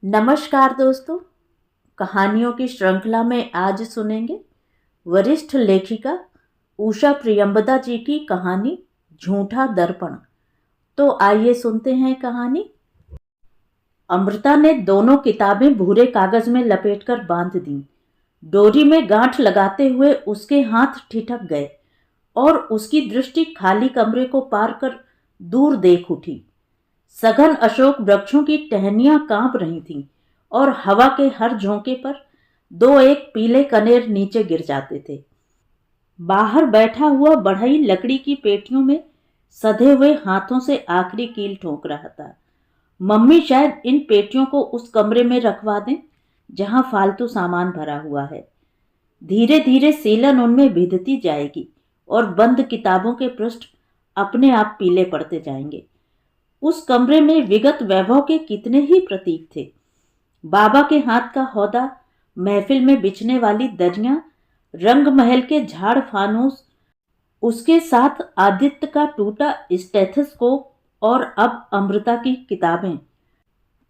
नमस्कार दोस्तों। कहानियों की श्रृंखला में आज सुनेंगे वरिष्ठ लेखिका उषा प्रियंबदा जी की कहानी झूठा दर्पण। तो आइए सुनते हैं कहानी। अमृता ने दोनों किताबें भूरे कागज में लपेटकर बांध दी। डोरी में गांठ लगाते हुए उसके हाथ ठिठक गए और उसकी दृष्टि खाली कमरे को पार कर दूर देख उठी। सघन अशोक वृक्षों की टहनियां कांप रही थीं और हवा के हर झोंके पर दो एक पीले कनेर नीचे गिर जाते थे। बाहर बैठा हुआ बढ़ई लकड़ी की पेटियों में सधे हुए हाथों से आखिरी कील ठोक रहा था। मम्मी शायद इन पेटियों को उस कमरे में रखवा दें जहां फालतू सामान भरा हुआ है। धीरे धीरे सीलन उनमें भिदती जाएगी और बंद किताबों के पृष्ठ अपने आप पीले पड़ते जाएंगे। उस कमरे में विगत वैभव के कितने ही प्रतीक थे। बाबा के हाथ का हौदा, महफिल में बिछने वाली दरियां, रंग महल के झाड़ फानूस, उसके साथ आदित्य का टूटा स्टेथोस्कोप और अब अमृता की किताबें।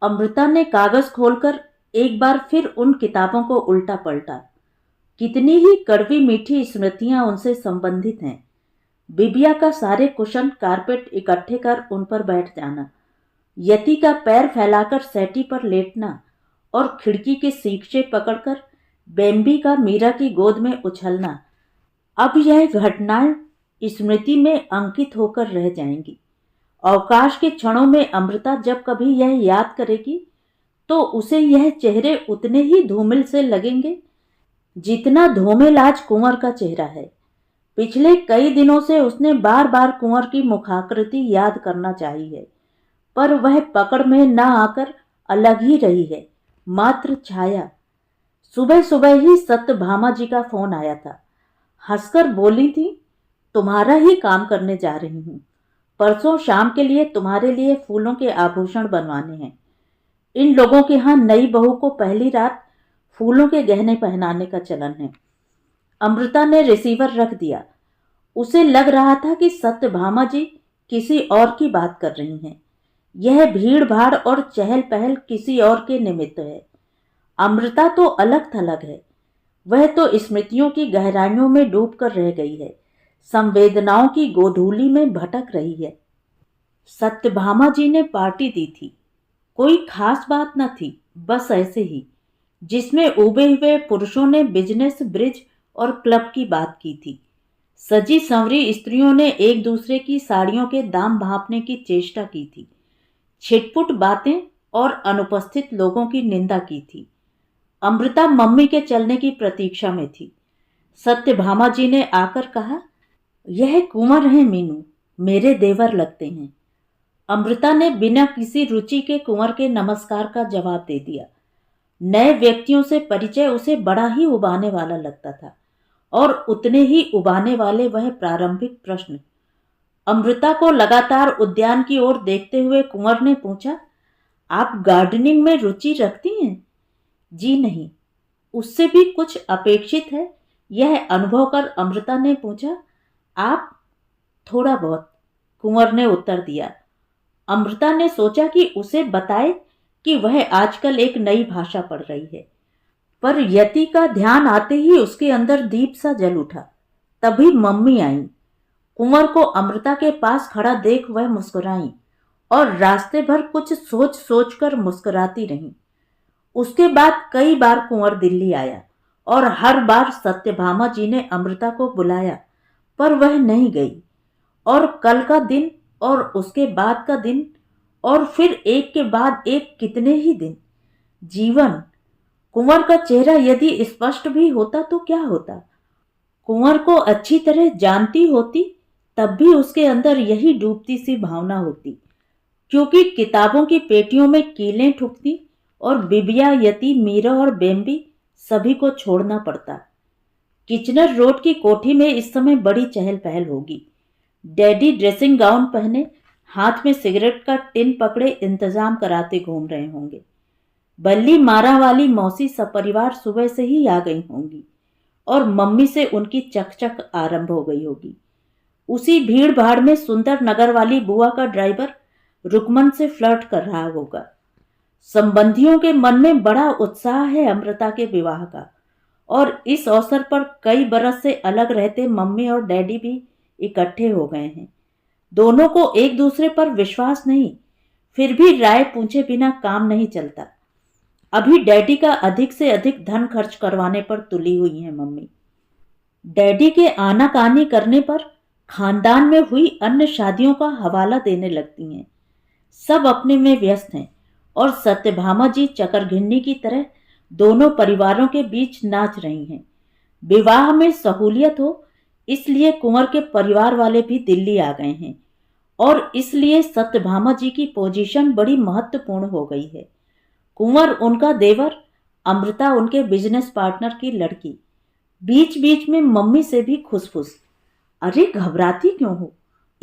अमृता ने कागज खोलकर एक बार फिर उन किताबों को उल्टा पलटा। कितनी ही कड़वी मीठी स्मृतियां उनसे संबंधित हैं। बिबिया का सारे कुशन कारपेट इकट्ठे कर उन पर बैठ जाना, यति का पैर फैलाकर सेटी पर लेटना और खिड़की के सीखचे पकड़कर बेम्बी का मीरा की गोद में उछलना, अब यह घटनाएं स्मृति में अंकित होकर रह जाएंगी। अवकाश के क्षणों में अमृता जब कभी यह याद करेगी तो उसे यह चेहरे उतने ही धूमिल से लगेंगे जितना धूमिल आज कुंवर का चेहरा है। पिछले कई दिनों से उसने बार बार कुंवर की मुखाकृति याद करना चाही है, पर वह पकड़ में न आकर अलग ही रही है, मात्र छाया। सुबह सुबह ही सत्यभामा जी का फोन आया था। हंसकर बोली थी, तुम्हारा ही काम करने जा रही हूँ। परसों शाम के लिए तुम्हारे लिए फूलों के आभूषण बनवाने हैं। इन लोगों के यहाँ नई बहू को पहली रात फूलों के गहने पहनाने का चलन है। अमृता ने रिसीवर रख दिया। उसे लग रहा था कि सत्यभामा जी किसी और की बात कर रही हैं। यह भीड़ भाड़ और चहल पहल किसी और के निमित्त है। अमृता तो अलग थलग है। वह तो स्मृतियों की गहराइयों में डूब कर रह गई है, संवेदनाओं की गोधूली में भटक रही है। सत्यभामा जी ने पार्टी दी थी। कोई खास बात न थी, बस ऐसे ही, जिसमें उबे हुए पुरुषों ने बिजनेस, ब्रिज और क्लब की बात की थी। सजी संवरी स्त्रियों ने एक दूसरे की साड़ियों के दाम भांपने की चेष्टा की थी, छिटपुट बातें और अनुपस्थित लोगों की निंदा की थी। अमृता मम्मी के चलने की प्रतीक्षा में थी। सत्यभामा जी ने आकर कहा, यह कुंवर हैं मीनू, मेरे देवर लगते हैं। अमृता ने बिना किसी रुचि के कुंवर के नमस्कार का जवाब दे दिया। नए व्यक्तियों से परिचय उसे बड़ा ही उबाने वाला लगता था और उतने ही उबाने वाले वह प्रारंभिक प्रश्न। अमृता को लगातार उद्यान की ओर देखते हुए कुंवर ने पूछा, आप गार्डनिंग में रुचि रखती हैं? जी नहीं, उससे भी कुछ अपेक्षित है, यह अनुभव कर अमृता ने पूछा। आप? थोड़ा बहुत, कुंवर ने उत्तर दिया। अमृता ने सोचा कि उसे बताए कि वह आजकल एक नई भाषा पढ़ रही है, पर यति का ध्यान आते ही उसके अंदर दीप सा जल उठा। तभी मम्मी आई। कुंवर को अमृता के पास खड़ा देख वह मुस्कुराई और रास्ते भर कुछ सोच सोच कर मुस्कुराती रही। उसके बाद कई बार कुंवर दिल्ली आया और हर बार सत्यभामा जी ने अमृता को बुलाया, पर वह नहीं गई। और कल का दिन और उसके बाद का दिन और फिर एक के बाद एक कितने ही दिन। जीवन। कुंवर का चेहरा यदि स्पष्ट भी होता तो क्या होता? कुंवर को अच्छी तरह जानती होती तब भी उसके अंदर यही डूबती सी भावना होती, क्योंकि किताबों की पेटियों में कीलें ठुकती और बिबिया, यति, मीरा और बेम्बी सभी को छोड़ना पड़ता। किचनर रोड की कोठी में इस समय बड़ी चहल पहल होगी। डैडी ड्रेसिंग गाउन पहने, हाथ में सिगरेट का टिन पकड़े इंतजाम कराते घूम रहे होंगे। बल्ली मारा वाली मौसी सपरिवार सुबह से ही आ गई होंगी और मम्मी से उनकी चकचक आरंभ हो गई होगी। उसी भीड़ भाड़ में सुंदर नगर वाली बुआ का ड्राइवर रुकमन से फ्लर्ट कर रहा होगा। संबंधियों के मन में बड़ा उत्साह है अमृता के विवाह का, और इस अवसर पर कई बरस से अलग रहते मम्मी और डैडी भी इकट्ठे हो गए हैं। दोनों को एक दूसरे पर विश्वास नहीं, फिर भी राय पूछे बिना काम नहीं चलता। अभी डैडी का अधिक से अधिक धन खर्च करवाने पर तुली हुई है मम्मी। डैडी के आनाकानी करने पर खानदान में हुई अन्य शादियों का हवाला देने लगती हैं। सब अपने में व्यस्त हैं और सत्यभामा जी चकरघिन्नी की तरह दोनों परिवारों के बीच नाच रही हैं। विवाह में सहूलियत हो इसलिए कुंवर के परिवार वाले भी दिल्ली आ गए हैं, और इसलिए सत्यभामा जी की पोजीशन बड़ी महत्वपूर्ण हो गई है। कुंवर उनका देवर, अमृता उनके बिजनेस पार्टनर की लड़की। बीच बीच में मम्मी से भी खुसफुस, अरे घबराती क्यों हो,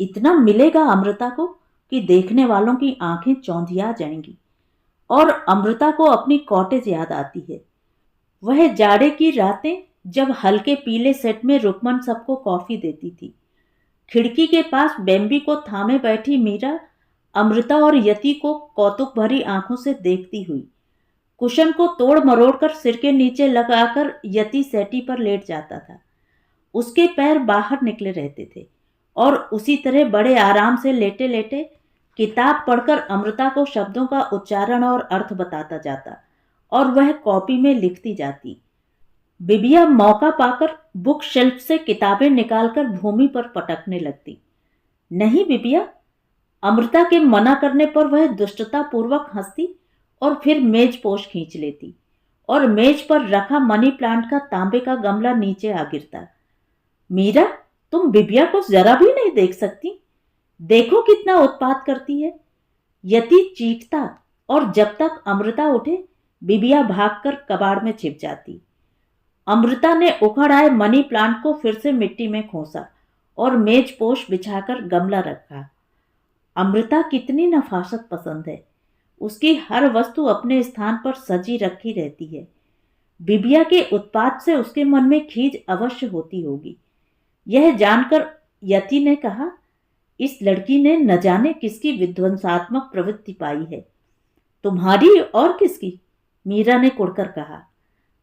इतना मिलेगा अमृता को कि देखने वालों की आंखें चौंधिया जाएंगी। और अमृता को अपनी कॉटेज याद आती है। वह जाड़े की रातें जब हल्के पीले सेट में रुकमन सबको कॉफी देती थी। खिड़की के पास बेम्बी को थामे बैठी मीरा अमृता और यति को कौतुक भरी आंखों से देखती हुई कुशन को तोड़ मरोड़ कर सिर के नीचे लगाकर यति सेटी पर लेट जाता था। उसके पैर बाहर निकले रहते थे और उसी तरह बड़े आराम से लेटे लेटे किताब पढ़कर अमृता को शब्दों का उच्चारण और अर्थ बताता जाता और वह कॉपी में लिखती जाती। बिबिया मौका पाकर बुक शेल्फ से किताबें निकालकर भूमि पर पटकने लगती। नहीं बिबिया, अमृता के मना करने पर वह दुष्टता पूर्वक हंसती और फिर मेज पोश खींच लेती और मेज पर रखा मनी प्लांट का तांबे का गमला नीचे आ गिरता। मीरा, तुम बिबिया को जरा भी नहीं देख सकती, देखो कितना उत्पात करती है। यति चीखता और जब तक अमृता उठे बिबिया भागकर कबाड़ में छिप जाती। अमृता ने उखड़ आए मनी प्लांट को फिर से मिट्टी में खोसा और मेज पोश बिछाकर गमला रखा। अमृता कितनी नफासत पसंद है, उसकी हर वस्तु अपने स्थान पर सजी रखी रहती है। बिबिया के उत्पात से उसके मन में खीज अवश्य होती होगी। यह जानकर यति ने कहा, इस लड़की ने न जाने किसकी विध्वंसात्मक प्रवृत्ति पाई है। तुम्हारी और किसकी? मीरा ने कुड़कर कहा।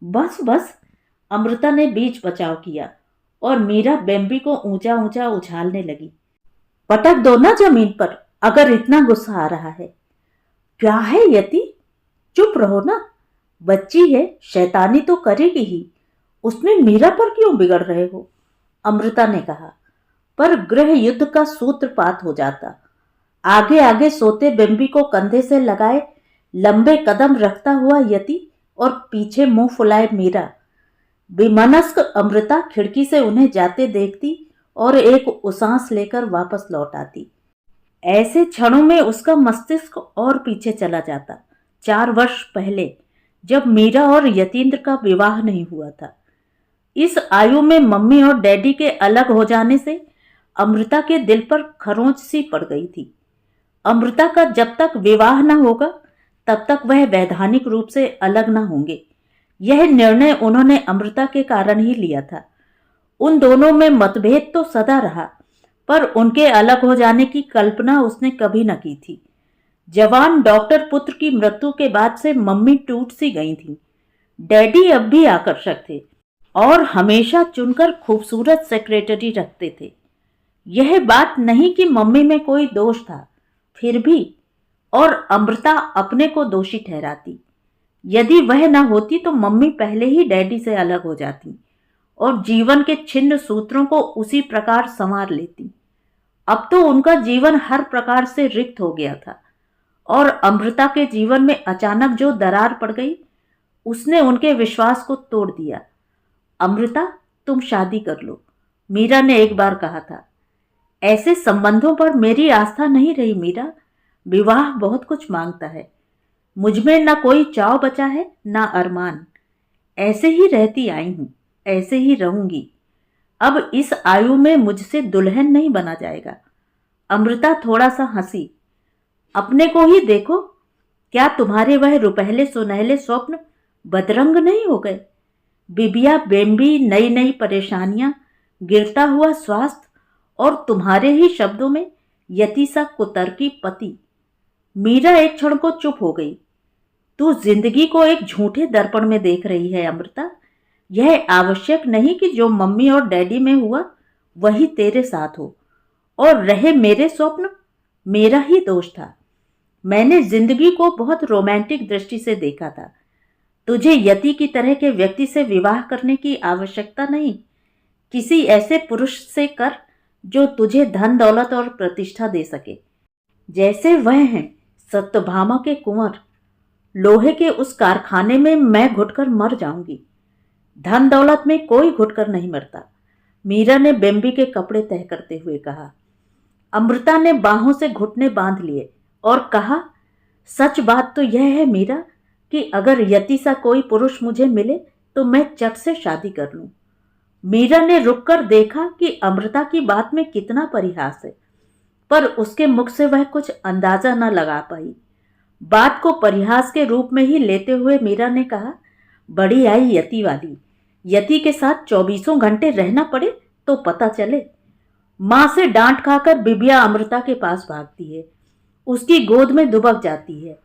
बस बस, अमृता ने बीच बचाव किया और मीरा बेम्बी को ऊंचा ऊंचा उछालने लगी। पटक दो ना जमीन पर अगर इतना गुस्सा आ रहा है। क्या है यति, चुप रहो ना, बच्ची है, शैतानी तो करेगी ही, उसमें मीरा पर क्यों बिगड़ रहे हो? अमृता ने कहा। पर गृह युद्ध का सूत्रपात हो जाता। आगे आगे सोते बेम्बी को कंधे से लगाए लंबे कदम रखता हुआ यति और पीछे मुंह फुलाए मीरा। बेमनस्क अमृता खिड़की से उन्हें जाते देखती और एक उसांस लेकर वापस लौट आती। ऐसे क्षणों में उसका मस्तिष्क और पीछे चला जाता, 4 वर्ष पहले, जब मीरा और यतीन्द्र का विवाह नहीं हुआ था। इस आयु में मम्मी और डैडी के अलग हो जाने से अमृता के दिल पर खरोंच सी पड़ गई थी। अमृता का जब तक विवाह न होगा तब तक वह वैधानिक रूप से अलग न होंगे। यह निर्णय उन्होंने अमृता के कारण ही लिया था। उन दोनों में मतभेद तो सदा रहा, पर उनके अलग हो जाने की कल्पना उसने कभी न की थी। जवान डॉक्टर पुत्र की मृत्यु के बाद से मम्मी टूट सी गई थी। डैडी अब भी आकर्षक थे और हमेशा चुनकर खूबसूरत सेक्रेटरी रखते थे। यह बात नहीं कि मम्मी में कोई दोष था, फिर भी, और अमृता अपने को दोषी ठहराती। यदि वह न होती तो मम्मी पहले ही डैडी से अलग हो जाती और जीवन के छिन्न सूत्रों को उसी प्रकार संवार लेती। अब तो उनका जीवन हर प्रकार से रिक्त हो गया था और अमृता के जीवन में अचानक जो दरार पड़ गई उसने उनके विश्वास को तोड़ दिया। अमृता, तुम शादी कर लो, मीरा ने एक बार कहा था। ऐसे संबंधों पर मेरी आस्था नहीं रही मीरा, विवाह बहुत कुछ मांगता है। मुझमें न कोई चाव बचा है न अरमान। ऐसे ही रहती आई हूं, ऐसे ही रहूंगी। अब इस आयु में मुझसे दुल्हन नहीं बना जाएगा। अमृता थोड़ा सा हंसी। अपने को ही देखो, क्या तुम्हारे वह रुपहले सुनहले स्वप्न बदरंग नहीं हो गए? बिबिया बेम्बी, नई नई परेशानियां, गिरता हुआ स्वास्थ्य और तुम्हारे ही शब्दों में यति सा कुतर्की पति। मीरा एक क्षण को चुप हो गई। तू जिंदगी को एक झूठे दर्पण में देख रही है अमृता। यह आवश्यक नहीं कि जो मम्मी और डैडी में हुआ वही तेरे साथ हो। और रहे मेरे स्वप्न, मेरा ही दोष था। मैंने जिंदगी को बहुत रोमांटिक दृष्टि से देखा था। तुझे यति की तरह के व्यक्ति से विवाह करने की आवश्यकता नहीं। किसी ऐसे पुरुष से कर जो तुझे धन दौलत और प्रतिष्ठा दे सके, जैसे वह हैं सत्यभामा के कुंवर। लोहे के उस कारखाने में मैं घुटकर मर जाऊंगी। धन दौलत में कोई घुटकर नहीं मरता, मीरा ने बेम्बी के कपड़े तह करते हुए कहा। अमृता ने बाहों से घुटने बांध लिए और कहा, सच बात तो यह है मीरा कि अगर यति सा कोई पुरुष मुझे मिले तो मैं चट से शादी कर लूं। मीरा ने रुककर देखा कि अमृता की बात में कितना परिहास है, पर उसके मुख से वह कुछ अंदाजा न लगा पाई। बात को परिहास के रूप में ही लेते हुए मीरा ने कहा, बड़ी आई यति वाली। यति के साथ 24 घंटे रहना पड़े तो पता चले। माँ से डांट खाकर बिबिया अमृता के पास भागती है, उसकी गोद में दुबक जाती है।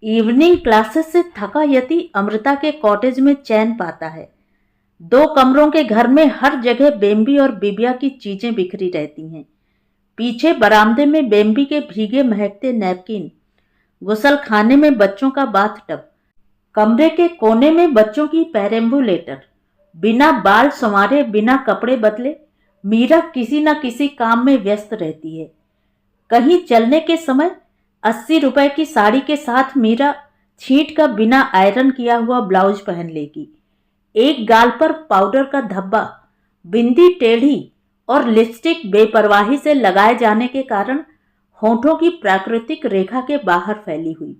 इवनिंग क्लासेस से थका यति अमृता के कॉटेज में चैन पाता है। 2 कमरों के घर में हर जगह बेम्बी और बिबिया की चीजें बिखरी रहती हैं। पीछे बरामदे में बेम्बी के भीगे महकते नैपकिन, गुसल खाने में बच्चों का बाथ टब, कमरे के कोने में बच्चों की पेरेम्बुलेटर। बिना बाल संवारे, बिना कपड़े बदले मीरा किसी न किसी काम में व्यस्त रहती है। कहीं चलने के समय 80 रुपए की साड़ी के साथ मीरा छींट का बिना आयरन किया हुआ ब्लाउज पहन लेगी। एक गाल पर पाउडर का धब्बा, बिंदी टेढ़ी और लिपस्टिक बेपरवाही से लगाए जाने के कारण होठों की प्राकृतिक रेखा के बाहर फैली हुई।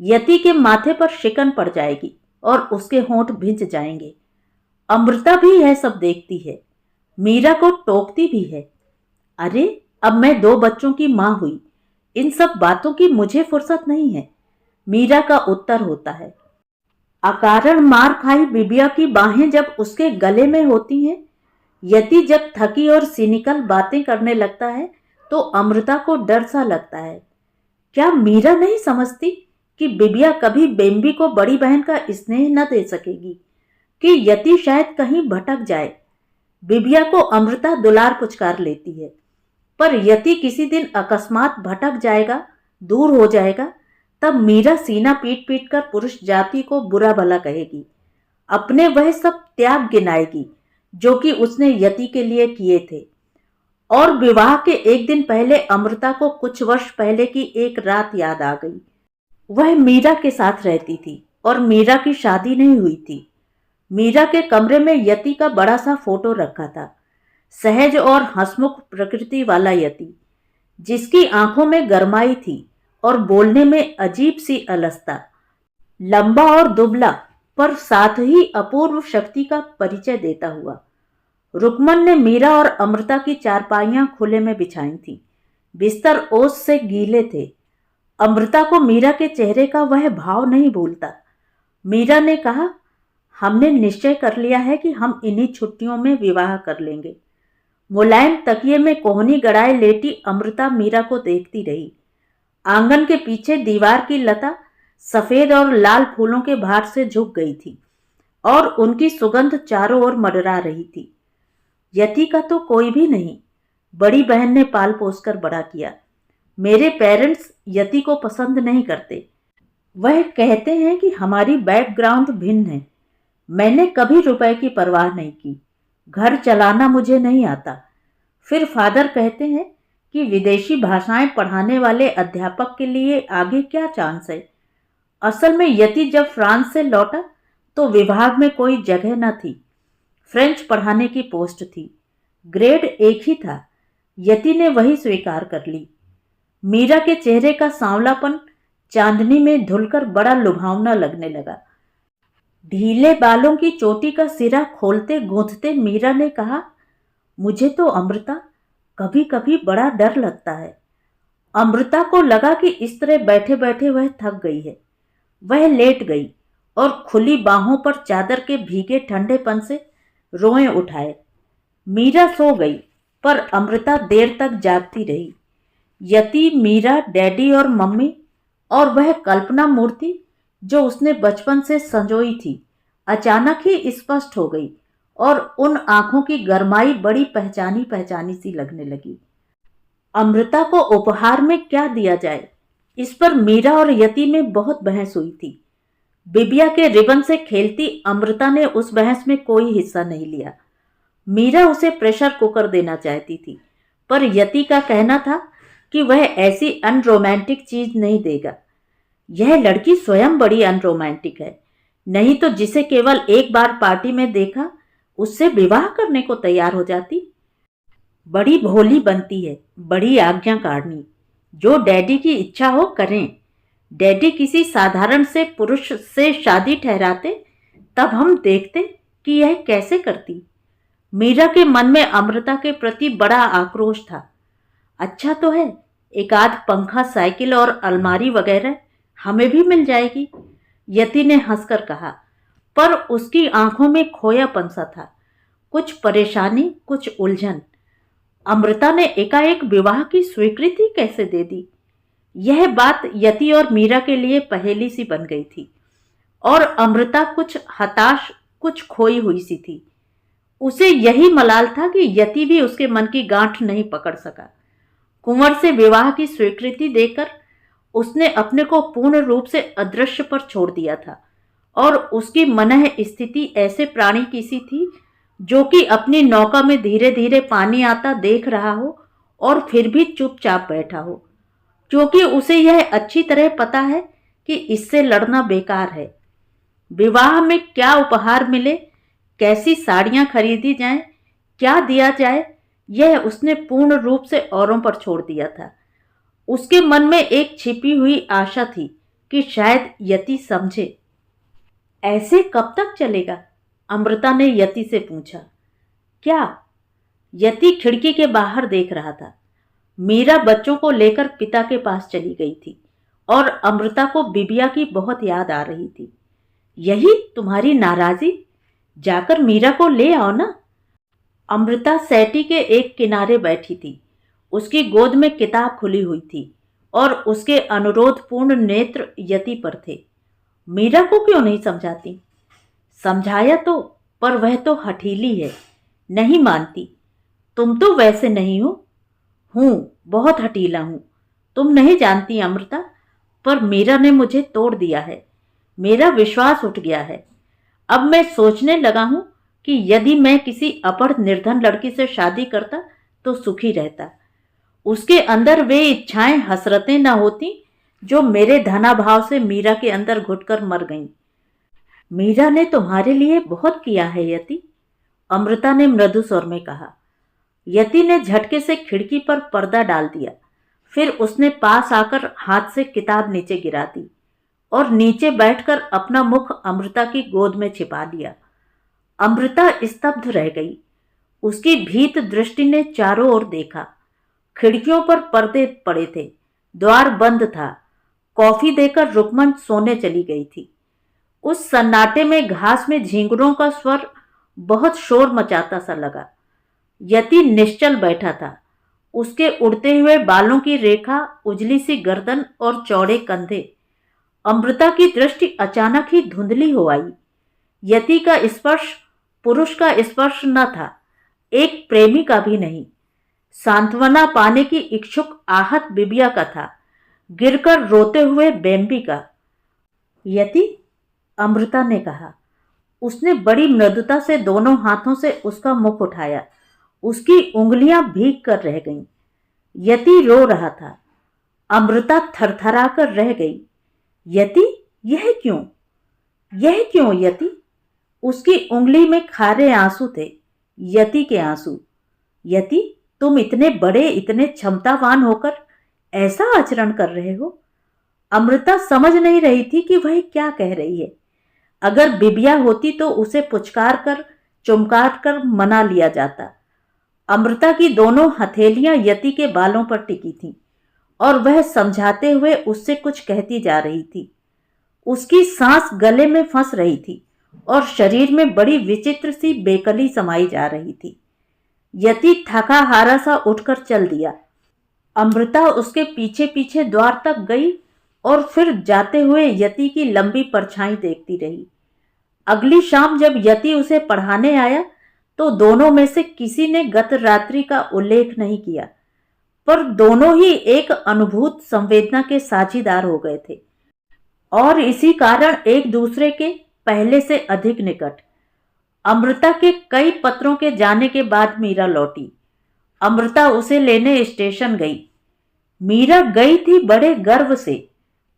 यति के माथे पर शिकन पड़ जाएगी और उसके होंठ भिंच जाएंगे। अमृता भी यह सब देखती है, मीरा को टोकती भी है। अरे, अब मैं 2 बच्चों की मां हुई, इन सब बातों की मुझे फुर्सत नहीं है, मीरा का उत्तर होता है। अकारण मार खाई बिबिया की बाहें जब उसके गले में होती हैं, यति जब थकी और सिनिकल बातें करने लगता है तो अमृता को डर सा लगता है। क्या मीरा नहीं समझती कि बिबिया कभी बेम्बी को बड़ी बहन का स्नेह न दे सकेगी, कि यति शायद कहीं भटक जाए। बिबिया को अमृता दुलार पुचकार लेती है, पर यति किसी दिन अकस्मात भटक जाएगा, दूर हो जाएगा, तब मीरा सीना पीट पीट कर पुरुष जाति को बुरा भला कहेगी। अपने वह सब त्याग गिनाएगी जो कि उसने यति के लिए किए थे। और विवाह के एक दिन पहले अमृता को कुछ वर्ष पहले की एक रात याद आ गई। वह मीरा के साथ रहती थी और मीरा की शादी नहीं हुई थी। मीरा के कमरे में यति का बड़ा सा फोटो रखा था, सहज और हंसमुख प्रकृति वाला यति, जिसकी आंखों में गरमाई थी और बोलने में अजीब सी अलसता। लंबा और दुबला, पर साथ ही अपूर्व शक्ति का परिचय देता हुआ। रुकमन ने मीरा और अमृता की चारपाइयां खुले में बिछाई थी। बिस्तर ओस से गीले थे। अमृता को मीरा के चेहरे का वह भाव नहीं भूलता। मीरा ने कहा, हमने निश्चय कर लिया है कि हम इन्हीं छुट्टियों में विवाह कर लेंगे। मुलायम तकिए में कोहनी गड़ाए लेटी अमृता मीरा को देखती रही। आंगन के पीछे दीवार की लता सफेद और लाल फूलों के भार से झुक गई थी और उनकी सुगंध चारों ओर मंडरा रही थी। यति का तो कोई भी नहीं, बड़ी बहन ने पाल पोस कर बड़ा किया। मेरे पेरेंट्स यति को पसंद नहीं करते। वह कहते हैं कि हमारी बैकग्राउंड भिन्न है। मैंने कभी रुपए की परवाह नहीं की। घर चलाना मुझे नहीं आता। फिर फादर कहते हैं कि विदेशी भाषाएं पढ़ाने वाले अध्यापक के लिए आगे क्या चांस है। असल में यति जब फ्रांस से लौटा तो विभाग में कोई जगह न थी। फ्रेंच पढ़ाने की पोस्ट थी। ग्रेड 1 ही था। यति ने वही स्वीकार कर ली। मीरा के चेहरे का सांवलापन चांदनी में धुलकर बड़ा लुभावना लगने लगा। ढीले बालों की चोटी का सिरा खोलते गूंथते मीरा ने कहा, मुझे तो अमृता कभी कभी बड़ा डर लगता है। अमृता को लगा कि इस तरह बैठे बैठे वह थक गई है। वह लेट गई और खुली बाहों पर चादर के भीगे ठंडेपन से रोए उठाए। मीरा सो गई, पर अमृता देर तक जागती रही। यति, मीरा, डैडी और मम्मी और वह कल्पना मूर्ति जो उसने बचपन से संजोई थी अचानक ही स्पष्ट हो गई और उन आंखों की गरमाई बड़ी पहचानी पहचानी सी लगने लगी। अमृता को उपहार में क्या दिया जाए, इस पर मीरा और यति में बहुत बहस हुई थी। बिबिया के रिबन से खेलती अमृता ने उस बहस में कोई हिस्सा नहीं लिया। मीरा उसे प्रेशर कुकर देना चाहती थी, पर यति का कहना था कि वह ऐसी अनरोमांटिक चीज नहीं देगा। यह लड़की स्वयं बड़ी अनरोमांटिक है, नहीं तो जिसे केवल एक बार पार्टी में देखा उससे विवाह करने को तैयार हो जाती। बड़ी भोली बनती है, बड़ी आज्ञाकारिणी। जो डैडी की इच्छा हो करें। डैडी किसी साधारण से पुरुष से शादी ठहराते, तब हम देखते कि यह कैसे करती। मीरा के मन में अमृता के प्रति बड़ा आक्रोश था। अच्छा तो है, एक आध पंखा, साइकिल और अलमारी वगैरह हमें भी मिल जाएगी, यति ने हंसकर कहा। पर उसकी आंखों में खोयापन सा था, कुछ परेशानी, कुछ उलझन। अमृता ने एकाएक विवाह की स्वीकृति कैसे दे दी? यह बात यति और मीरा के लिए पहेली सी बन गई थी और अमृता कुछ हताश, कुछ खोई हुई सी थी। उसे यही मलाल था कि यति भी उसके मन की गांठ नहीं पकड़ सका। कुंवर से विवाह की स्वीकृति देकर उसने अपने को पूर्ण रूप से अदृश्य पर छोड़ दिया था और उसकी मनः स्थिति ऐसे प्राणी की सी थी जो कि अपनी नौका में धीरे धीरे पानी आता देख रहा हो और फिर भी चुपचाप बैठा हो, क्योंकि उसे यह अच्छी तरह पता है कि इससे लड़ना बेकार है। विवाह में क्या उपहार मिले, कैसी साड़ियां खरीदी जाएं, क्या दिया जाए, यह उसने पूर्ण रूप से औरों पर छोड़ दिया था। उसके मन में एक छिपी हुई आशा थी कि शायद यति समझे। ऐसे कब तक चलेगा? अमृता ने यति से पूछा। क्या? यति खिड़की के बाहर देख रहा था। मीरा बच्चों को लेकर पिता के पास चली गई थी और अमृता को बिबिया की बहुत याद आ रही थी। यही तुम्हारी नाराजी? जाकर मीरा को ले आओ ना। अमृता सैटी के एक किनारे बैठी थी। उसकी गोद में किताब खुली हुई थी और उसके अनुरोधपूर्ण नेत्र यति पर थे। मीरा को क्यों नहीं समझाती? समझाया तो, पर वह तो हठीली है, नहीं मानती। तुम तो वैसे नहीं हो। हूं, बहुत हठीला हूं। तुम नहीं जानती अमृता, पर मीरा ने मुझे तोड़ दिया है। मेरा विश्वास उठ गया है। अब मैं सोचने लगा हूं कि यदि मैं किसी अपढ़ निर्धन लड़की से शादी करता तो सुखी रहता। उसके अंदर वे इच्छाएं, हसरतें न होती जो मेरे धनाभाव से मीरा के अंदर घुटकर मर गईं। मीरा ने तुम्हारे लिए बहुत किया है यति, अमृता ने मृदु स्वर में कहा। यति ने झटके से खिड़की पर पर्दा डाल दिया। फिर उसने पास आकर हाथ से किताब नीचे गिरा दी और नीचे बैठकर अपना मुख अमृता की गोद में छिपा लिया। अमृता स्तब्ध रह गई। उसकी भीत दृष्टि ने चारों ओर देखा। खिड़कियों पर पर्दे पड़े थे, द्वार बंद था। कॉफी देकर रुकमन सोने चली गई थी। उस सन्नाटे में घास में झींगुरों का स्वर बहुत शोर मचाता सा लगा। यति निश्चल बैठा था। उसके उड़ते हुए बालों की रेखा, उजली सी गर्दन और चौड़े कंधे। अमृता की दृष्टि अचानक ही धुंधली हो आई। यति का स्पर्श पुरुष का स्पर्श न था, एक प्रेमी का भी नहीं। सांत्वना पाने की इच्छुक आहत बिबिया का था, गिरकर रोते हुए बेम्बी का। यति, अमृता ने कहा। उसने बड़ी मृदुता से दोनों हाथों से उसका मुख उठाया। उसकी उंगलियां भीग कर रह गईं। यति रो रहा था। अमृता थरथरा कर रह गई। यति, यह क्यों? यह क्यों यति? उसकी उंगली में खारे आंसू थे, यति के आंसू। यति, तुम इतने बड़े, इतने क्षमतावान होकर ऐसा आचरण कर रहे हो? अमृता समझ नहीं रही थी कि वह क्या कह रही है। अगर बिबिया होती तो उसे पुचकार कर, चुमकार कर मना लिया जाता। अमृता की दोनों हथेलियां यति के बालों पर टिकी थीं और वह समझाते हुए उससे कुछ कहती जा रही थी। उसकी सांस गले में फंस रही थी और शरीर में बड़ी विचित्र सी बेकली समाई जा रही थी। यति थका हारा सा उठकर चल दिया। अमृता उसके पीछे पीछे द्वार तक गई और फिर जाते हुए यति की लंबी परछाई देखती रही। अगली शाम जब यति उसे पढ़ाने आया तो दोनों में से किसी ने गत रात्रि का उल्लेख नहीं किया, पर दोनों ही एक अनुभूत संवेदना के साझीदार हो गए थे और इसी कारण एक दूसरे के पहले से अधिक निकट। अमृता के कई पत्रों के जाने के बाद मीरा लौटी। अमृता उसे लेने स्टेशन गई। मीरा गई थी बड़े गर्व से,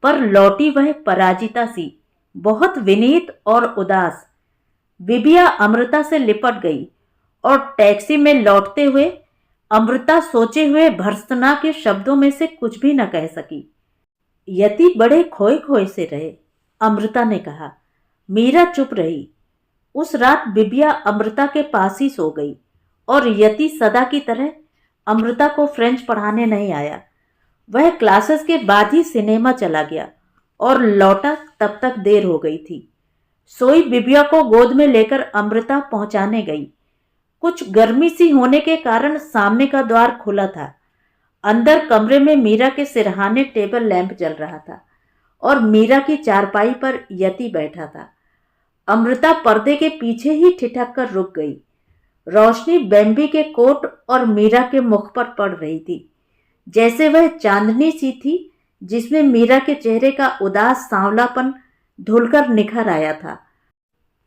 पर लौटी वह पराजिता सी, बहुत विनीत और उदास। बिबिया अमृता से लिपट गई और टैक्सी में लौटते हुए अमृता सोचे हुए भर्त्सना के शब्दों में से कुछ भी न कह सकी। यति बड़े खोए खोए से रहे, अमृता ने कहा। मीरा चुप रही। उस रात बिबिया अमृता के पास ही सो गई और यति सदा की तरह अमृता को फ्रेंच पढ़ाने नहीं आया। वह क्लासेस के बाद ही सिनेमा चला गया और लौटा तब तक देर हो गई थी। सोई बिबिया को गोद में लेकर अमृता पहुंचाने गई। कुछ गर्मी सी होने के कारण सामने का द्वार खुला था। अंदर कमरे में मीरा के सिरहाने टेबल लैंप जल रहा था और मीरा की चारपाई पर यति बैठा था। अमृता पर्दे के पीछे ही ठिठक कर रुक गई। रोशनी बेम्बी के कोट और मीरा के मुख पर पड़ रही थी, जैसे वह चांदनी सी थी जिसमें मीरा के चेहरे का उदास सांवलापन धुलकर निखर आया था।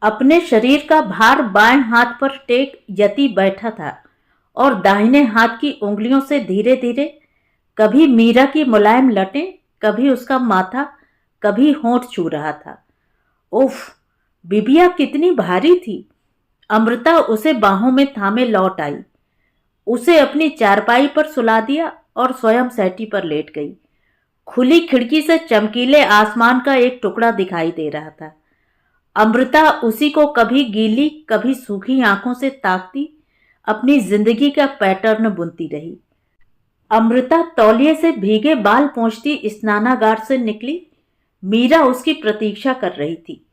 अपने शरीर का भार बाएं हाथ पर टेक यति बैठा था और दाहिने हाथ की उंगलियों से धीरे धीरे कभी मीरा की मुलायम लटें, कभी उसका माथा, कभी होंठ छू रहा था। उफ, बिबिया कितनी भारी थी। अमृता उसे बाहों में थामे लौट आई, उसे अपनी चारपाई पर सुला दिया और स्वयं सैटी पर लेट गई। खुली खिड़की से चमकीले आसमान का एक टुकड़ा दिखाई दे रहा था। अमृता उसी को कभी गीली कभी सूखी आंखों से ताकती अपनी जिंदगी का पैटर्न बुनती रही। अमृता तौलिए से भीगे बाल पोंछती स्नानागार से निकली। मीरा उसकी प्रतीक्षा कर रही थी,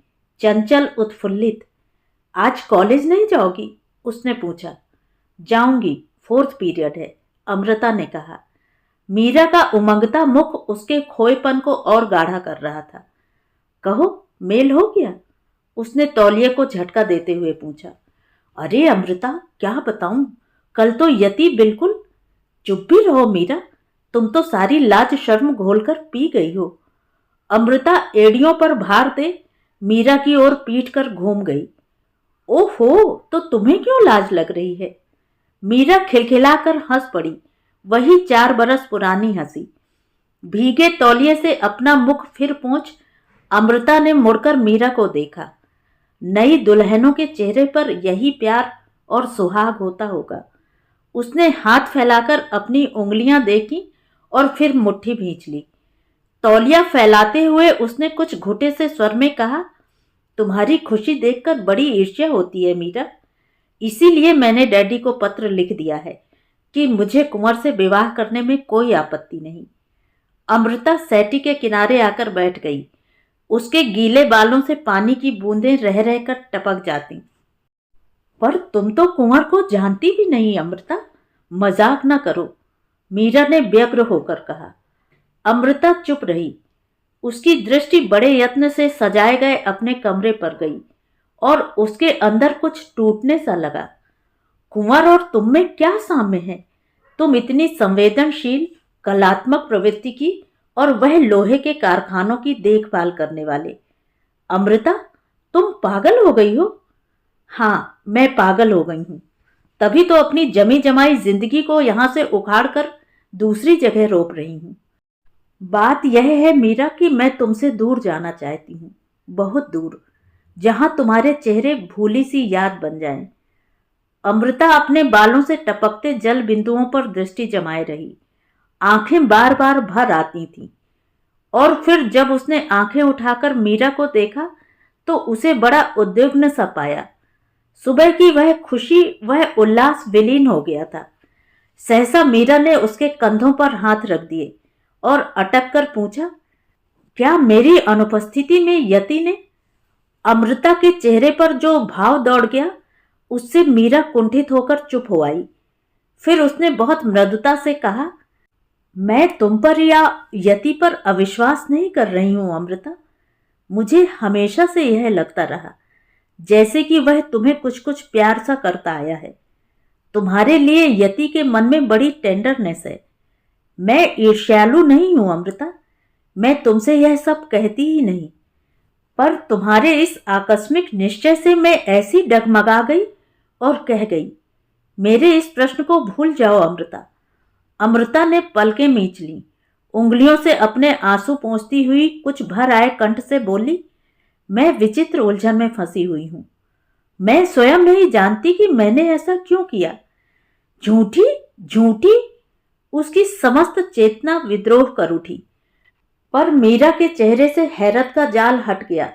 चंचल उत्फुल्लित। आज कॉलेज नहीं जाओगी? उसने पूछा। जाऊंगी, 4th पीरियड है, अमृता ने कहा। मीरा का उमंगता मुख उसके खोएपन को और गाढ़ा कर रहा था। कहो, मेल हो गया? उसने तौलिए को झटका देते हुए पूछा। अरे अमृता, क्या बताऊं, कल तो यति बिल्कुल। चुप भी रहो मीरा, तुम तो सारी लाज शर्म घोलकर पी गई हो। अमृता एड़ियों पर भार दे मीरा की ओर पीट कर घूम गई। ओहो, तो तुम्हें क्यों लाज लग रही है? मीरा खिलखिलाकर हंस पड़ी, वही 4 बरस पुरानी हंसी। भीगे तौलिए से अपना मुख फिर पोंछ अमृता ने मुड़कर मीरा को देखा। नई दुल्हनों के चेहरे पर यही प्यार और सुहाग होता होगा। उसने हाथ फैलाकर अपनी उंगलियां देखी और फिर मुट्ठी भींच ली। तौलिया फैलाते हुए उसने कुछ घुटे से स्वर में कहा, तुम्हारी खुशी देखकर बड़ी ईर्ष्या होती है मीरा, इसीलिए मैंने डैडी को पत्र लिख दिया है कि मुझे कुंवर से विवाह करने में कोई आपत्ति नहीं। अमृता सैटी के किनारे आकर बैठ गई। उसके गीले बालों से पानी की बूंदें रह रहकर टपक जाती। पर तुम तो कुंवर को जानती भी नहीं अमृता, मजाक न करो, मीरा ने व्यग्र होकर कहा। अमृता चुप रही। उसकी दृष्टि बड़े यत्न से सजाए गए अपने कमरे पर गई और उसके अंदर कुछ टूटने सा लगा। कुंवर और तुम में क्या साम्य है? तुम इतनी संवेदनशील, कलात्मक प्रवृत्ति की और वह लोहे के कारखानों की देखभाल करने वाले। अमृता, तुम पागल हो गई हो? हाँ, मैं पागल हो गई हूं, तभी तो अपनी जमी जमाई जिंदगी को यहां से उखाड़कर दूसरी जगह रोप रही हूं। बात यह है मीरा कि मैं तुमसे दूर जाना चाहती हूं, बहुत दूर, जहां तुम्हारे चेहरे भूली सी याद बन जाएं। अमृता अपने बालों से टपकते जल बिंदुओं पर दृष्टि जमाए रही। आंखें बार बार भर आती थीं और फिर जब उसने आंखें उठाकर मीरा को देखा तो उसे बड़ा उद्विग्न सा पाया। सुबह की वह खुशी, वह उल्लास विलीन हो गया था। सहसा मीरा ने उसके कंधों पर हाथ रख दिए और अटक कर पूछा, क्या मेरी अनुपस्थिति में यति ने? अमृता के चेहरे पर जो भाव दौड़ गया उससे मीरा कुंठित होकर चुप हो आई। फिर उसने बहुत मृदुता से कहा, मैं तुम पर या यति पर अविश्वास नहीं कर रही हूं अमृता। मुझे हमेशा से यह लगता रहा जैसे कि वह तुम्हें कुछ कुछ प्यार सा करता आया है। तुम्हारे लिए यति के मन में बड़ी टेंडरनेस है। मैं ईर्ष्यालु नहीं हूं अमृता, मैं तुमसे यह सब कहती ही नहीं, पर तुम्हारे इस आकस्मिक निश्चय से मैं ऐसी डगमगा गई और कह गई, मेरे इस प्रश्न को भूल जाओ अमृता। अमृता ने पलकें मींच ली, उंगलियों से अपने आंसू पोंछती हुई कुछ भर आए कंठ से बोली, मैं विचित्र उलझन में फंसी हुई हूं। मैं स्वयं नहीं जानती कि मैंने ऐसा क्यों किया। झूठी झूठी, उसकी समस्त चेतना विद्रोह कर उठी। पर मीरा के चेहरे से हैरत का जाल हट गया।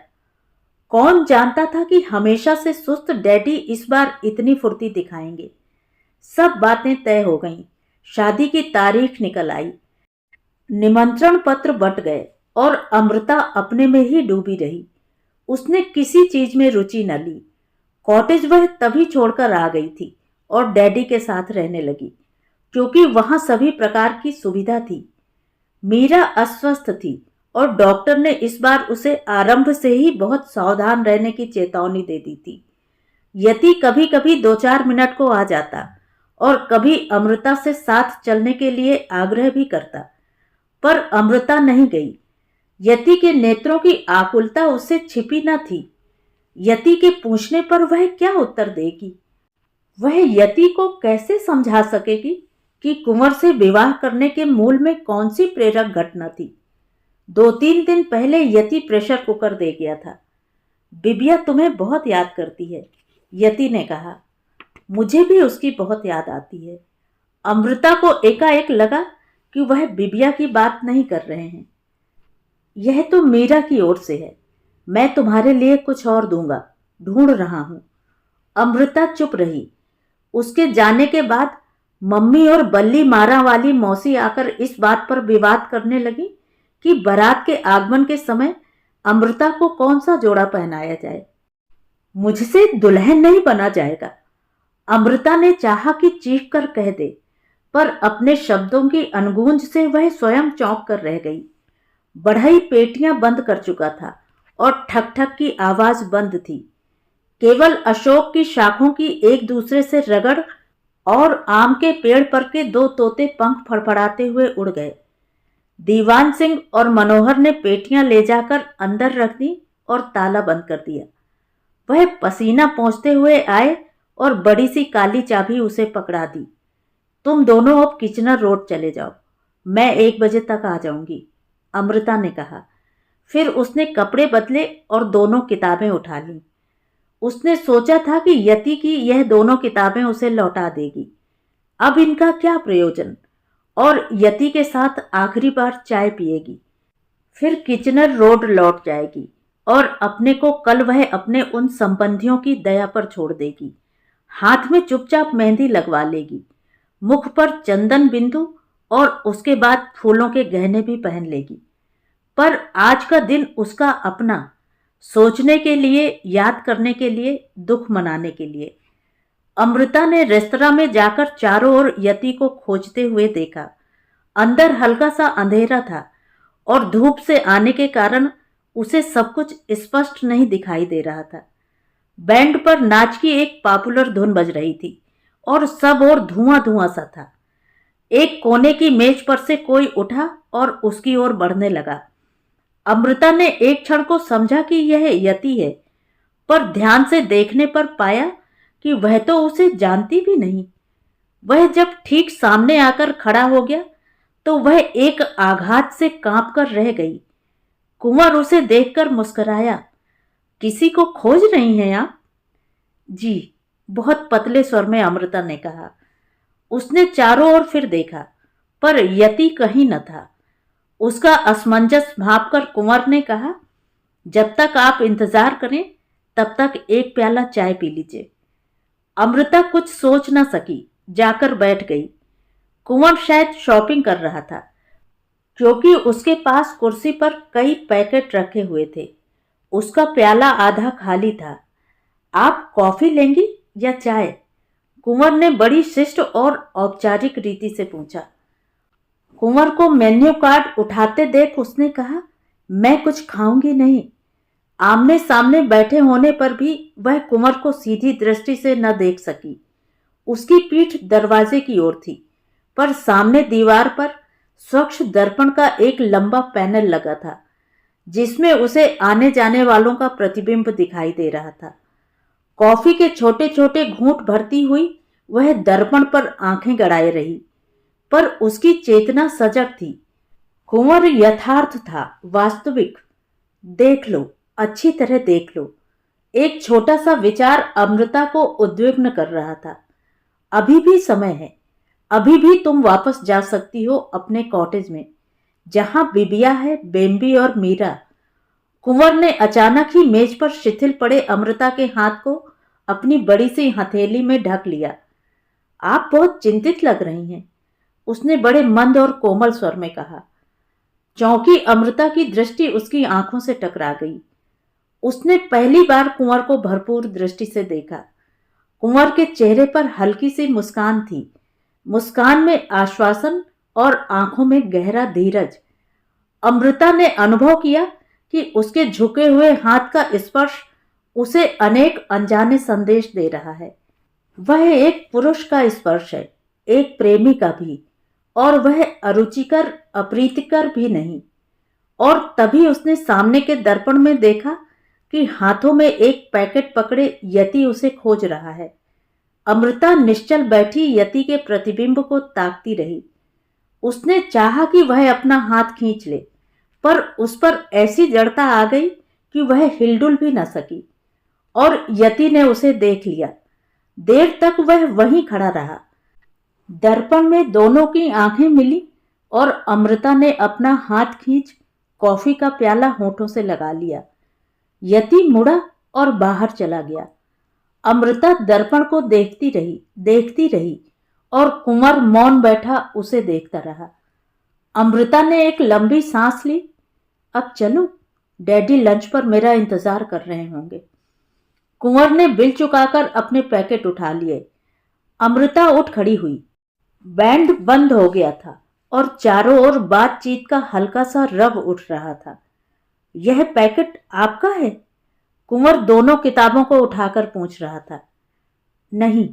कौन जानता था कि हमेशा से सुस्त डैडी इस बार इतनी फुर्ती दिखाएंगे। सब बातें तय हो गईं। शादी की तारीख निकल आई, निमंत्रण पत्र बंट गए और अमृता अपने में ही डूबी रही। उसने किसी चीज में रुचि न ली। कॉटेज वह तभी छोड़कर आ गई थी और डैडी के साथ रहने लगी, क्योंकि वहां सभी प्रकार की सुविधा थी। मीरा अस्वस्थ थी और डॉक्टर ने इस बार उसे आरंभ से ही बहुत सावधान रहने की चेतावनी दे दी थी। यति कभी कभी 2-4 मिनट को आ जाता और कभी अमृता से साथ चलने के लिए आग्रह भी करता, पर अमृता नहीं गई। यति के नेत्रों की आकुलता उससे छिपी न थी। यति के पूछने पर वह क्या उत्तर देगी। वह यति को कैसे समझा सकेगी कि कुंवर से विवाह करने के मूल में कौन सी प्रेरक घटना थी। 2-3 दिन पहले यति प्रेशर कुकर दे गया था। बिबिया तुम्हें बहुत याद करती है, यति ने कहा। मुझे भी उसकी बहुत याद आती है। अमृता को एकाएक लगा कि वह बिबिया की बात नहीं कर रहे हैं। यह तो मीरा की ओर से है, मैं तुम्हारे लिए कुछ और दूंगा, ढूंढ रहा हूं। अमृता चुप रही। उसके जाने के बाद मम्मी और बल्ली मारा वाली मौसी आकर इस बात पर विवाद करने लगी कि बारात के आगमन के समय अमृता को कौन सा जोड़ा पहनाया जाए। मुझसे दुल्हन नहीं बना जाएगा। अमृता ने चाहा कि चीख कर कह दे, पर अपने शब्दों की अनगूंज से वह स्वयं चौंक कर रह गई। बढ़ई पेटियां बंद कर चुका था और ठक ठक की आवाज बंद थी। केवल अशोक की शाखों की एक दूसरे से रगड़ और आम के पेड़ पर के 2 तोते पंख फड़फड़ाते हुए उड़ गए। दीवान सिंह और मनोहर ने पेटियां ले जाकर अंदर रख दी और ताला बंद कर दिया। वह पसीना पोंछते हुए आए और बड़ी सी काली चाबी उसे पकड़ा दी। तुम दोनों अब किचनर रोड चले जाओ, मैं 1 बजे तक आ जाऊंगी, अमृता ने कहा। फिर उसने कपड़े बदले और दोनों किताबें उठा लीं। उसने सोचा था कि यति की यह दोनों किताबें उसे लौटा देगी। अब इनका क्या प्रयोजन, और यति के साथ आखिरी बार चाय पिएगी, फिर किचनर रोड लौट जाएगी और अपने को कल वह अपने उन संबंधियों की दया पर छोड़ देगी। हाथ में चुपचाप मेहंदी लगवा लेगी, मुख पर चंदन बिंदु और उसके बाद फूलों के गहने भी पहन लेगी। पर आज का दिन उसका अपना, सोचने के लिए, याद करने के लिए, दुख मनाने के लिए। अमृता ने रेस्तरां में जाकर चारों ओर यति को खोजते हुए देखा। अंदर हल्का सा अंधेरा था और धूप से आने के कारण उसे सब कुछ स्पष्ट नहीं दिखाई दे रहा था। बैंड पर नाच की एक पॉपुलर धुन बज रही थी और सब ओर धुआं धुआं सा था। एक कोने की मेज पर से कोई उठा और उसकी ओर बढ़ने लगा। अमृता ने एक क्षण को समझा कि यह यति है, पर ध्यान से देखने पर पाया कि वह तो उसे जानती भी नहीं। वह जब ठीक सामने आकर खड़ा हो गया तो वह एक आघात से कांप कर रह गई। कुंवर उसे देखकर मुस्कुराया। किसी को खोज रही हैं आप? जी, बहुत पतले स्वर में अमृता ने कहा। उसने चारों ओर फिर देखा, पर यति कहीं न था। उसका असमंजस भांपकर कुंवर ने कहा, जब तक आप इंतजार करें तब तक एक प्याला चाय पी लीजिए। अमृता कुछ सोच न सकी, जाकर बैठ गई। कुंवर शायद शॉपिंग कर रहा था, क्योंकि उसके पास कुर्सी पर कई पैकेट रखे हुए थे। उसका प्याला आधा खाली था। आप कॉफी लेंगी या चाय? कुंवर ने बड़ी शिष्ट और औपचारिक रीति से पूछा। कुंवर को मेन्यू कार्ड उठाते देख उसने कहा, मैं कुछ खाऊंगी नहीं। आमने सामने बैठे होने पर भी वह कुंवर को सीधी दृष्टि से न देख सकी। उसकी पीठ दरवाजे की ओर थी, पर सामने दीवार पर स्वच्छ दर्पण का एक लंबा पैनल लगा था, जिसमें उसे आने जाने वालों का प्रतिबिंब दिखाई दे रहा था। कॉफी के छोटे छोटे घूंट भरती हुई वह दर्पण पर आंखें गड़ाए रही, पर उसकी चेतना सजग थी। कुंवर यथार्थ था, वास्तविक। देख लो, अच्छी तरह देख लो। एक छोटा सा विचार अमृता को उद्विग्न कर रहा था। अभी भी समय है, अभी भी तुम वापस जा सकती हो अपने कॉटेज में, जहां बिबिया है, बेम्बी और मीरा। कुंवर ने अचानक ही मेज पर शिथिल पड़े अमृता के हाथ को अपनी बड़ी सी हथेली में ढक लिया। आप बहुत चिंतित लग रही हैं, उसने बड़े मंद और कोमल स्वर में कहा। चौंकी अमृता की दृष्टि उसकी आंखों से टकरा गई। उसने पहली बार कुंवर को भरपूर दृष्टि से देखा। कुंवर के चेहरे पर हल्की सी मुस्कान थी, मुस्कान में आश्वासन और आंखों में गहरा धीरज। अमृता ने अनुभव किया कि उसके झुके हुए हाथ का स्पर्श उसे अनेक अनजाने संदेश दे रहा है। वह एक पुरुष का स्पर्श है, एक प्रेमी का भी, और वह अरुचिकर अप्रीतिकर भी नहीं। और तभी उसने सामने के दर्पण में देखा कि हाथों में एक पैकेट पकड़े यति उसे खोज रहा है। अमृता निश्चल बैठी यति के प्रतिबिंब को ताकती रही। उसने चाहा कि वह अपना हाथ खींच ले, पर उस पर ऐसी जड़ता आ गई कि वह हिलडुल भी न सकी। और यति ने उसे देख लिया। देर तक वह वहीं खड़ा रहा। दर्पण में दोनों की आंखें मिली और अमृता ने अपना हाथ खींच कॉफी का प्याला होठों से लगा लिया। यति मुड़ा और बाहर चला गया। अमृता दर्पण को देखती रही और कुंवर मौन बैठा उसे देखता रहा। अमृता ने एक लंबी सांस ली। अब चलूं? डैडी लंच पर मेरा इंतजार कर रहे होंगे। कुंवर ने बिल चुकाकर अपने पैकेट उठा लिए। अमृता उठ खड़ी हुई। बैंड बंद हो गया था और चारों ओर बातचीत का हल्का सा रव उठ रहा था। यह पैकेट आपका है? कुंवर दोनों किताबों को उठाकर पूछ रहा था। नहीं,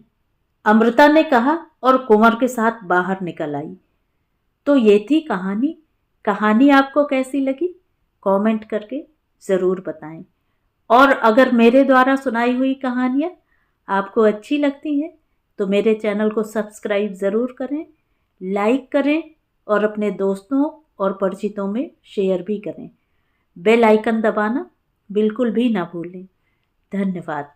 अमृता ने कहा और कुंवर के साथ बाहर निकल आई। तो ये थी कहानी। कहानी आपको कैसी लगी? कमेंट करके ज़रूर बताएं। और अगर मेरे द्वारा सुनाई हुई कहानियाँ आपको अच्छी लगती हैं तो मेरे चैनल को सब्सक्राइब ज़रूर करें, लाइक करें और अपने दोस्तों और परिचितों में शेयर भी करें। बेल आइकन दबाना बिल्कुल भी ना भूलें। धन्यवाद।